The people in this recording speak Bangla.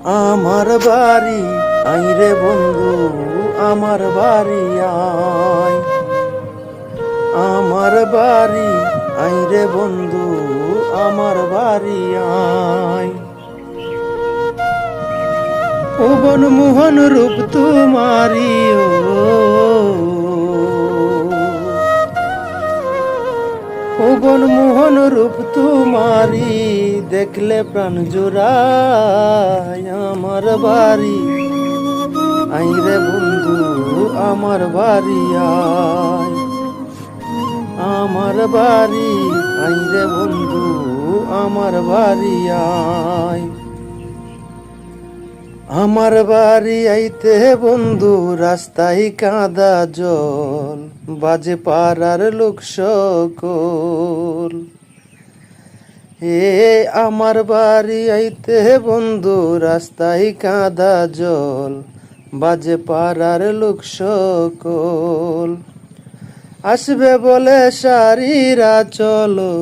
আমার বাড়ি আই রে বন্ধু, আমার বাড়ি আয়। আমার বাড়ি আই রে বন্ধু, আমার বাড়ি আয়। ভুবন মোহন রূপ তোমারি ভুবন মোহন রূপ তোমারি, দেখলে প্রাণ জুড়ায়। আমার বাড়ি আই রে বন্ধু, আমার বাড়ি আয়। আমার বাড়ি আই রে বন্ধু, আমার বাড়ি আয়। আমার বাড়ি আইতে বন্ধু, রাস্তায় কাদা জল, বাজে পাড়ার লোক সকল। আমার বাড়ি আইতে বন্ধু, রাস্তায় কাদা জল, বাজে পাড়ার লোক সকল। আসবে বলে সারিরা চলো।